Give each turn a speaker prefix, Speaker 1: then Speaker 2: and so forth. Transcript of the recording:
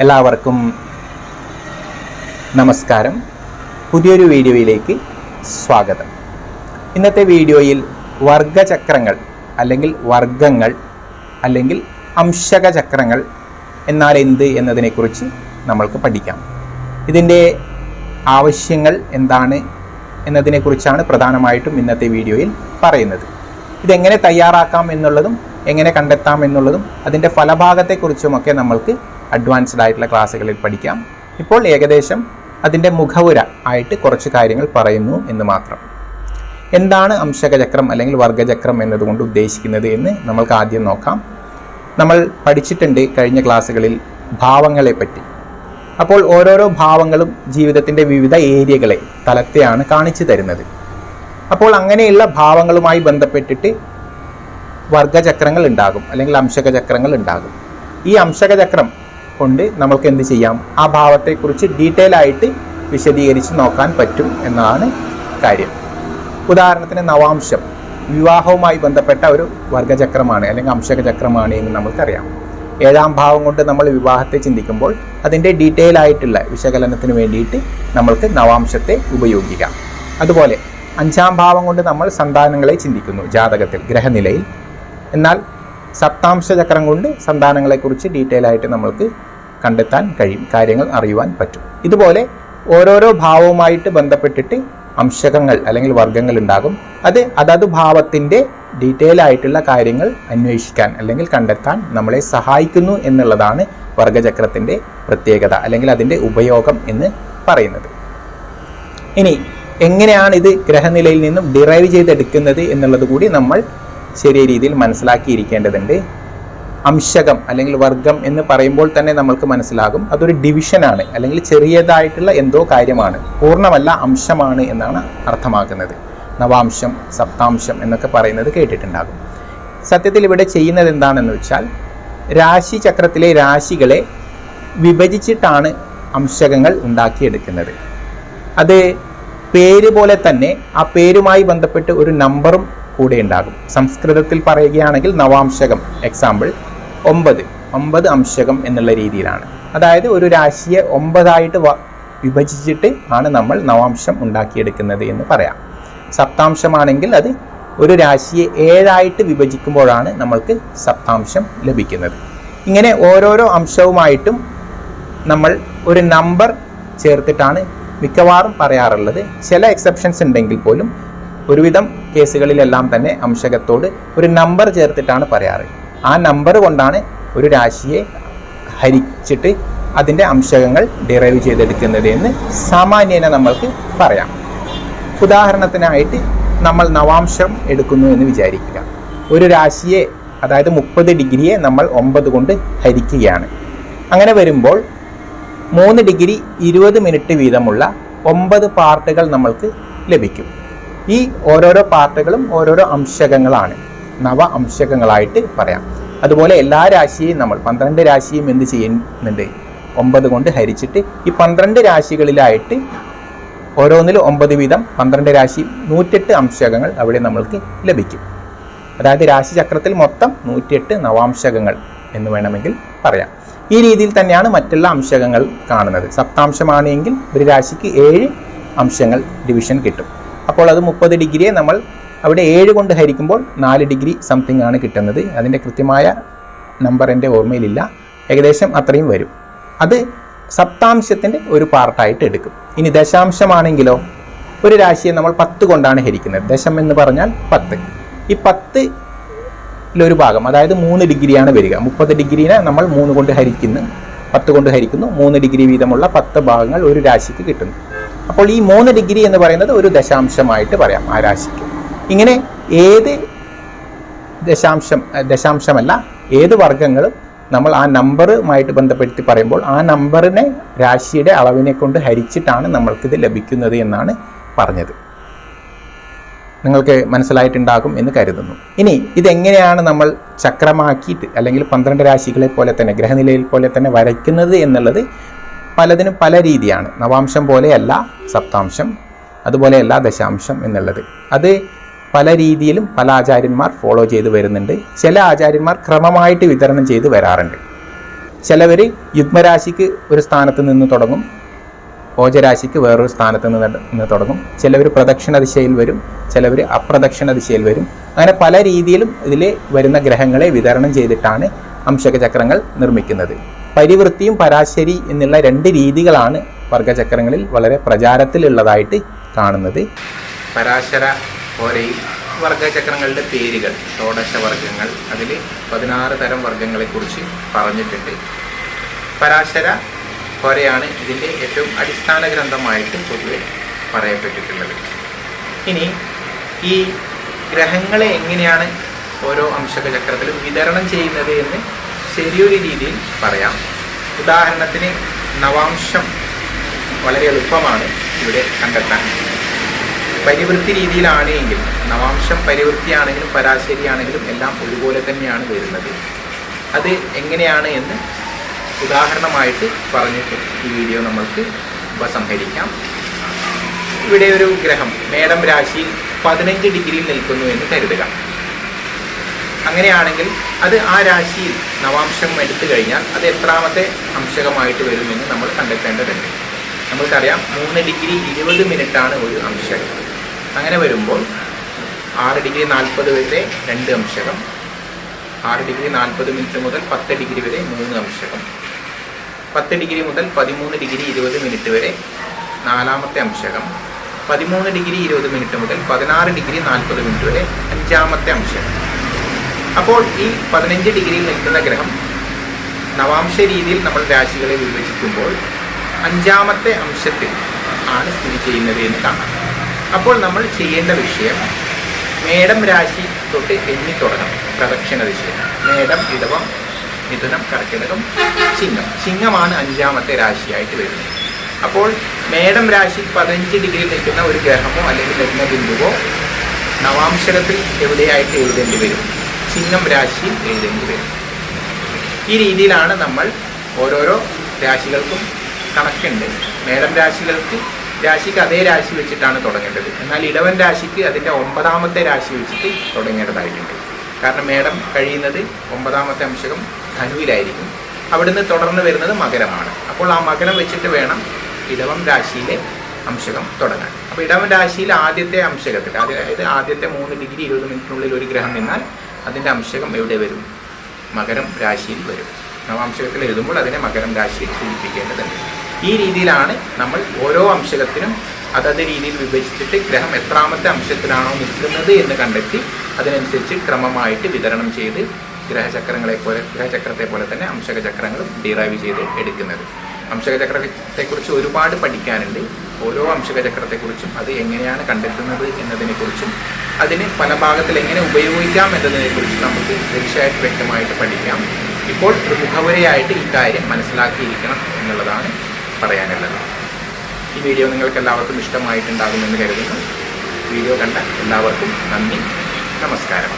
Speaker 1: എല്ലാവർക്കും നമസ്കാരം. പുതിയൊരു വീഡിയോയിലേക്ക് സ്വാഗതം. ഇന്നത്തെ വീഡിയോയിൽ വർഗചക്രങ്ങൾ അല്ലെങ്കിൽ വർഗങ്ങൾ അല്ലെങ്കിൽ അംശക ചക്രങ്ങൾ എന്നാൽ എന്ത് എന്നതിനെക്കുറിച്ച് നമ്മൾക്ക് പഠിക്കാം. ഇതിൻ്റെ ആവശ്യങ്ങൾ എന്താണ് എന്നതിനെക്കുറിച്ചാണ് പ്രധാനമായിട്ടും ഇന്നത്തെ വീഡിയോയിൽ പറയുന്നത്. ഇതെങ്ങനെ തയ്യാറാക്കാം എന്നുള്ളതും എങ്ങനെ കണ്ടെത്താം എന്നുള്ളതും അതിൻ്റെ ഫലഭാഗത്തെക്കുറിച്ചുമൊക്കെ നമ്മൾക്ക് അഡ്വാൻസ്ഡ് ആയിട്ടുള്ള ക്ലാസ്സുകളിൽ പഠിക്കാം. ഇപ്പോൾ ഏകദേശം അതിൻ്റെ മുഖവുര ആയിട്ട് കുറച്ച് കാര്യങ്ങൾ പറയുന്നു എന്ന് മാത്രം. എന്താണ് അംശകചക്രം അല്ലെങ്കിൽ വർഗചക്രം എന്നതുകൊണ്ട് ഉദ്ദേശിക്കുന്നത് എന്ന് നമ്മൾക്ക് ആദ്യം നോക്കാം. നമ്മൾ പഠിച്ചിട്ടുണ്ട് കഴിഞ്ഞ ക്ലാസ്സുകളിൽ ഭാവങ്ങളെ പറ്റി. അപ്പോൾ ഓരോരോ ഭാവങ്ങളും ജീവിതത്തിൻ്റെ വിവിധ ഏരിയകളെ തലത്തെയാണ് കാണിച്ചു തരുന്നത്. അപ്പോൾ അങ്ങനെയുള്ള ഭാവങ്ങളുമായി ബന്ധപ്പെട്ടിട്ട് വർഗചക്രങ്ങൾ ഉണ്ടാകും അല്ലെങ്കിൽ അംശകചക്രങ്ങൾ ഉണ്ടാകും. ഈ അംശകചക്രം കൊണ്ട് നമ്മൾക്ക് എന്ത് ചെയ്യാം? ആ ഭാവത്തെക്കുറിച്ച് ഡീറ്റെയിൽ ആയിട്ട് വിശദീകരിച്ച് നോക്കാൻ പറ്റും എന്നതാണ് കാര്യം. ഉദാഹരണത്തിന് നവാംശം വിവാഹവുമായി ബന്ധപ്പെട്ട ഒരു വർഗചക്രമാണ് അല്ലെങ്കിൽ അംശകചക്രമാണ് എന്ന് നമുക്കറിയാം. 7ാം ഭാവം കൊണ്ട് നമ്മൾ വിവാഹത്തെ ചിന്തിക്കുമ്പോൾ അതിൻ്റെ ഡീറ്റെയിൽ ആയിട്ടുള്ള വിശകലനത്തിന് വേണ്ടിയിട്ട് നമ്മൾക്ക് നവാംശത്തെ ഉപയോഗിക്കാം. അതുപോലെ 5ാം ഭാവം കൊണ്ട് നമ്മൾ സന്താനങ്ങളെ ചിന്തിക്കുന്നു ജാതകത്തിൽ ഗ്രഹനിലയിൽ. എന്നാൽ സപ്താംശ ചക്രം കൊണ്ട് സന്താനങ്ങളെക്കുറിച്ച് ഡീറ്റെയിൽ ആയിട്ട് നമ്മൾക്ക് കണ്ടെത്താൻ കഴിയും, കാര്യങ്ങൾ അറിയുവാൻ പറ്റും. ഇതുപോലെ ഓരോരോ ഭാവവുമായിട്ട് ബന്ധപ്പെട്ടിട്ട് അംശകങ്ങൾ അല്ലെങ്കിൽ വർഗങ്ങൾ ഉണ്ടാകും. അതത് ഭാവത്തിൻ്റെ ഡീറ്റെയിൽ ആയിട്ടുള്ള കാര്യങ്ങൾ അന്വേഷിക്കാൻ അല്ലെങ്കിൽ കണ്ടെത്താൻ നമ്മളെ സഹായിക്കുന്നു എന്നുള്ളതാണ് വർഗചക്രത്തിൻ്റെ പ്രത്യേകത അല്ലെങ്കിൽ അതിൻ്റെ ഉപയോഗം എന്ന് പറയുന്നത്. ഇനി എങ്ങനെയാണ് ഇത് ഗ്രഹനിലയിൽ നിന്നും ഡിറൈവ് ചെയ്തെടുക്കുന്നത് എന്നുള്ളത് കൂടി നമ്മൾ ശരിയ രീതിയിൽ മനസ്സിലാക്കിയിരിക്കേണ്ടതുണ്ട്. അംശകം അല്ലെങ്കിൽ വർഗം എന്ന് പറയുമ്പോൾ തന്നെ നമ്മൾക്ക് മനസ്സിലാകും അതൊരു ഡിവിഷനാണ് അല്ലെങ്കിൽ ചെറിയതായിട്ടുള്ള എന്തോ കാര്യമാണ്, പൂർണ്ണമല്ല അംശമാണ് എന്നാണ് അർത്ഥമാക്കുന്നത്. നവാംശം, സപ്താംശം എന്നൊക്കെ പറയുന്നത് കേട്ടിട്ടുണ്ടാകും. സത്യത്തിൽ ഇവിടെ ചെയ്യുന്നത് എന്താണെന്ന് വെച്ചാൽ രാശി ചക്രത്തിലെ രാശികളെ വിഭജിച്ചിട്ടാണ് അംശകങ്ങൾ ഉണ്ടാക്കിയെടുക്കുന്നത്. അത് പേര് പോലെ തന്നെ ആ പേരുമായി ബന്ധപ്പെട്ട് ഒരു നമ്പറും കൂടെ ഉണ്ടാകും. സംസ്കൃതത്തിൽ പറയുകയാണെങ്കിൽ നവാംശകം, എക്സാമ്പിൾ 9 അംശകം എന്നുള്ള രീതിയിലാണ്. അതായത് ഒരു രാശിയെ 9ആയിട്ട് വിഭജിച്ചിട്ട് ആണ് നമ്മൾ നവാംശം ഉണ്ടാക്കിയെടുക്കുന്നത് എന്ന് പറയാം. സപ്താംശമാണെങ്കിൽ അത് ഒരു രാശിയെ 7ആയിട്ട് വിഭജിക്കുമ്പോഴാണ് നമ്മൾക്ക് സപ്താംശം ലഭിക്കുന്നത്. ഇങ്ങനെ ഓരോരോ അംശവുമായിട്ടും നമ്മൾ ഒരു നമ്പർ ചേർത്തിട്ടാണ് മിക്കവാറും പറയാറുള്ളത്. ചില എക്സെപ്ഷൻസ് ഉണ്ടെങ്കിൽ പോലും ഒരുവിധം കേസുകളിലെല്ലാം തന്നെ അംശകത്തോട് ഒരു നമ്പർ ചേർത്തിട്ടാണ് പറയാറ്. ആ നമ്പർ കൊണ്ടാണ് ഒരു രാശിയെ ഹരിച്ചിട്ട് അതിൻ്റെ അംശകങ്ങൾ ഡിറൈവ് ചെയ്തെടുക്കുന്നത് എന്ന് സാമാന്യേന നമ്മൾക്ക് പറയാം. ഉദാഹരണത്തിനായിട്ട് നമ്മൾ നവാംശം എടുക്കുന്നു എന്ന് വിചാരിക്കുക. ഒരു രാശിയെ അതായത് 30 ഡിഗ്രിയെ നമ്മൾ 9 കൊണ്ട് ഹരിക്കുകയാണ്. അങ്ങനെ വരുമ്പോൾ 3 ഡിഗ്രി 20 മിനിറ്റ് വീതമുള്ള 9 പാർട്ടുകൾ നമ്മൾക്ക് ലഭിക്കും. ഈ ഓരോരോ പാർട്ടുകളും ഓരോരോ അംശകങ്ങളാണ്, നവ അംശകങ്ങളായിട്ട് പറയാം. അതുപോലെ എല്ലാ രാശിയെയും നമ്മൾ 12 രാശിയും എന്ത് ചെയ്യുന്നുണ്ട്? 9 കൊണ്ട് ഹരിച്ചിട്ട് ഈ 12 രാശികളിലായിട്ട് ഓരോന്നിലും 9 വീതം 12 രാശി 108 അംശകങ്ങൾ അവിടെ നമ്മൾക്ക് ലഭിക്കും. അതായത് രാശിചക്രത്തിൽ മൊത്തം 108 നവാംശകങ്ങൾ എന്ന് വേണമെങ്കിൽ പറയാം. ഈ രീതിയിൽ തന്നെയാണ് മറ്റുള്ള അംശകങ്ങൾ കാണുന്നത്. സപ്താംശമാണെങ്കിൽ ഒരു രാശിക്ക് 7 അംശങ്ങൾ ഡിവിഷൻ കിട്ടും. അപ്പോൾ അത് 30 ഡിഗ്രിയെ നമ്മൾ അവിടെ 7 കൊണ്ട് ഹരിക്കുമ്പോൾ 4 ഡിഗ്രി സംതിങ് ആണ് കിട്ടുന്നത്. അതിൻ്റെ കൃത്യമായ നമ്പർ എൻ്റെ ഓർമ്മയിലില്ല, ഏകദേശം അത്രയും വരും. അത് സപ്താംശത്തിൻ്റെ ഒരു പാർട്ടായിട്ട് എടുക്കും. ഇനി ദശാംശമാണെങ്കിലോ ഒരു രാശിയെ നമ്മൾ 10 കൊണ്ടാണ് ഹരിക്കുന്നത്. ദശം എന്ന് പറഞ്ഞാൽ 10. ഈ 10 ഭാഗം അതായത് 3 ഡിഗ്രിയാണ് വരിക. 30 ഡിഗ്രീനെ നമ്മൾ 3 കൊണ്ട് ഹരിക്കുന്നു, 10 കൊണ്ട് ഹരിക്കുന്നു. 3 ഡിഗ്രി വീതമുള്ള 10 ഭാഗങ്ങൾ ഒരു രാശിക്ക് കിട്ടുന്നു. അപ്പോൾ ഈ 3 ഡിഗ്രി എന്ന് പറയുന്നത് ഒരു ദശാംശമായിട്ട് പറയാം ആ രാശിക്ക്. ഇങ്ങനെ ഏത് ദശാംശമല്ല ഏത് വർഗങ്ങളും നമ്മൾ ആ നമ്പറുമായിട്ട് ബന്ധപ്പെടുത്തി പറയുമ്പോൾ ആ നമ്പറിനെ രാശിയുടെ അളവിനെ കൊണ്ട് ഹരിച്ചിട്ടാണ് നമ്മൾക്കിത് ലഭിക്കുന്നത് എന്നാണ് പറഞ്ഞത്. നിങ്ങൾക്ക് മനസ്സിലായിട്ടുണ്ടാകും എന്ന് കരുതുന്നു. ഇനി ഇതെങ്ങനെയാണ് നമ്മൾ ചക്രമാക്കിയിട്ട് അല്ലെങ്കിൽ 12 രാശികളെ പോലെ തന്നെ ഗ്രഹനിലയിൽ പോലെ തന്നെ വരയ്ക്കുന്നത് എന്നുള്ളത് പലതിനും പല രീതിയാണ്. നവാംശം പോലെയല്ല സപ്താംശം, അതുപോലെയല്ല ദശാംശം എന്നുള്ളത്. അത് പല രീതിയിലും പല ആചാര്യന്മാർ ഫോളോ ചെയ്ത് വരുന്നുണ്ട്. ചില ആചാര്യന്മാർ ക്രമമായിട്ട് വിതരണം ചെയ്ത് വരാറുണ്ട്. ചിലവർ യുഗ്മരാശിക്ക് ഒരു സ്ഥാനത്ത് നിന്ന് തുടങ്ങും, ഓജരാശിക്ക് വേറൊരു സ്ഥാനത്ത് നിന്ന് തുടങ്ങും. ചിലവർ പ്രദക്ഷിണ ദിശയിൽ വരും, ചിലവർ അപ്രദക്ഷിണ ദിശയിൽ വരും. അങ്ങനെ പല രീതിയിലും ഇതിൽ വരുന്ന ഗ്രഹങ്ങളെ വിതരണം ചെയ്തിട്ടാണ് അംശക ചക്രങ്ങൾ നിർമ്മിക്കുന്നത്. പരിവൃത്തിയും പരാശരി എന്നുള്ള 2 രീതികളാണ് വർഗചക്രങ്ങളിൽ വളരെ പ്രചാരത്തിലുള്ളതായിട്ട് കാണുന്നത്. പരാശര ഹോരയിൽ വർഗചക്രങ്ങളുടെ പേരുകൾ, ഷോഡശ വർഗങ്ങൾ, അതിൽ 16 തരം വർഗങ്ങളെക്കുറിച്ച് പറഞ്ഞിട്ടുണ്ട്. പരാശര ഹോരയാണ് ഇതിൻ്റെ ഏറ്റവും അടിസ്ഥാന ഗ്രന്ഥമായിട്ട് പൊതുവെ പറയപ്പെട്ടിട്ടുള്ളത്. ഇനി ഈ ഗ്രഹങ്ങളെ എങ്ങനെയാണ് ഓരോ അംശക ചക്രത്തിലും വിതരണം ചെയ്യുന്നത് എന്ന് ചെറിയൊരു രീതിയിൽ പറയാം. ഉദാഹരണത്തിന് നവാംശം വളരെ എളുപ്പമാണ് ഇവിടെ കണ്ടെത്താൻ. പരിവൃത്തി രീതിയിലാണ് എങ്കിൽ നവാംശം പരിവൃത്തിയാണെങ്കിലും പരാശരിയാണെങ്കിലും എല്ലാം ഒരുപോലെ തന്നെയാണ് വരുന്നത്. അത് എങ്ങനെയാണ് എന്ന് ഉദാഹരണമായിട്ട് പറഞ്ഞിട്ട് ഈ വീഡിയോ നമ്മൾക്ക് ഉപസംഹരിക്കാം. ഇവിടെ ഒരു ഗ്രഹം മേടം രാശിയിൽ 15 ഡിഗ്രിയിൽ നിൽക്കുന്നു എന്ന് കരുതുക. അങ്ങനെയാണെങ്കിൽ അത് ആ രാശിയിൽ നവാംശം എടുത്തു കഴിഞ്ഞാൽ അത് എത്രാമത്തെ അംശകമായിട്ട് വരുമെന്ന് നമ്മൾ കണ്ടെത്തേണ്ടതുണ്ട്. നമ്മൾക്കറിയാം 3 ഡിഗ്രി 20 മിനിറ്റാണ് ഒരു അംശകം. അങ്ങനെ വരുമ്പോൾ 6 ഡിഗ്രി 40 വരെ 2 അംശകം, 6 ഡിഗ്രി 40 മിനിറ്റ് മുതൽ 10 ഡിഗ്രി വരെ 3 അംശകം, 10 ഡിഗ്രി മുതൽ 13 ഡിഗ്രി 20 മിനിറ്റ് വരെ 4ാമത്തെ അംശകം, 13 ഡിഗ്രി 20 മിനിറ്റ് മുതൽ 16 ഡിഗ്രി 40 മിനിറ്റ് വരെ 5ാമത്തെ അംശകം. അപ്പോൾ ഈ 15 ഡിഗ്രിയിൽ നിൽക്കുന്ന ഗ്രഹം നവാംശ രീതിയിൽ നമ്മൾ രാശികളെ വിഭജിക്കുമ്പോൾ 5ാമത്തെ അംശത്തിൽ ആണ് സ്ഥിതി ചെയ്യുന്നത് എന്ന് കാണാം. അപ്പോൾ നമ്മൾ ചെയ്യേണ്ട വിഷയം മേടം രാശി തൊട്ട് എണ്ണി തുടങ്ങണം. പ്രദക്ഷിണ ദിശയിൽ മേടം, ഇടവം, മിഥുനം, കർക്കിടകം, ചിങ്ങം. ചിങ്ങമാണ് 5ാമത്തെ രാശിയായിട്ട് വരുന്നത്. അപ്പോൾ മേടം രാശി 15 ഡിഗ്രിയിൽ നിൽക്കുന്ന ഒരു ഗ്രഹമോ അല്ലെങ്കിൽ ലഗ്ന ബിന്ദുവോ നവാംശകത്തിൽ എവിടെയായിട്ട് എഴുതേണ്ടി വരും? ചിങ്ങം രാശിയിൽ എഴുതേണ്ടി വരും. ഈ രീതിയിലാണ് നമ്മൾ ഓരോരോ രാശികൾക്കും കണക്കുണ്ട്. മേടം രാശിക്ക് അതേ രാശി വെച്ചിട്ടാണ് തുടങ്ങേണ്ടത്. എന്നാൽ ഇടവൻ രാശിക്ക് അതിൻ്റെ 9ാമത്തെ രാശി വെച്ചിട്ട് തുടങ്ങേണ്ടതായിട്ടുണ്ട്. കാരണം മേടം കഴിയുന്നത് 9ാമത്തെ അംശകം ധനുവിലായിരിക്കും. അവിടുന്ന് തുടർന്ന് വരുന്നത് മകരമാണ്. അപ്പോൾ ആ മകരം വെച്ചിട്ട് വേണം ഇടവം രാശിയിലെ അംശകം തുടങ്ങാൻ. അപ്പോൾ ഇടവൻ രാശിയിൽ ആദ്യത്തെ അംശകത്തിൽ, അതായത് ആദ്യത്തെ 3 ഡിഗ്രി 20 മിനിറ്റിനുള്ളിൽ ഒരു ഗ്രഹം നിന്നാൽ അതിൻ്റെ അംശകം എവിടെ വരും? മകരം രാശിയിൽ വരും. നവാംശകത്തിൽ എഴുതുമ്പോൾ അതിനെ മകരം രാശിയിൽ സൂചിപ്പിക്കേണ്ടതുണ്ട്. ഈ രീതിയിലാണ് നമ്മൾ ഓരോ അംശകത്തിനും അതത് രീതിയിൽ വിഭജിച്ചിട്ട് ഗ്രഹം എത്രാമത്തെ അംശത്തിലാണോ നിൽക്കുന്നത് എന്ന് കണ്ടെത്തി അതിനനുസരിച്ച് ക്രമമായിട്ട് വിതരണം ചെയ്ത് ഗ്രഹചക്രത്തെ പോലെ തന്നെ അംശക ചക്രങ്ങളും ഡിറൈവ് ചെയ്ത് എടുക്കുന്നത്. അംശക ചക്രത്തെക്കുറിച്ച് ഒരുപാട് പഠിക്കാനുണ്ട്. ഓരോ അംശക ചക്രത്തെക്കുറിച്ചും അത് എങ്ങനെയാണ് കണ്ടെത്തുന്നത് എന്നതിനെക്കുറിച്ചും അതിന് പല ഭാഗത്തിൽ എങ്ങനെ ഉപയോഗിക്കാം എന്നതിനെക്കുറിച്ച് നമുക്ക് തീർച്ചയായിട്ടും വ്യക്തമായിട്ട് പഠിക്കാം. ഇപ്പോൾ ഒരു മുഖവരയായിട്ട് ഈ കാര്യം മനസ്സിലാക്കിയിരിക്കണം എന്നുള്ളതാണ് പറയാനുള്ളത്. ഈ വീഡിയോ നിങ്ങൾക്ക് എല്ലാവർക്കും ഇഷ്ടമായിട്ടുണ്ടാകുമെന്ന് കരുതുന്നു. വീഡിയോ കണ്ട എല്ലാവർക്കും നന്ദി, നമസ്കാരം.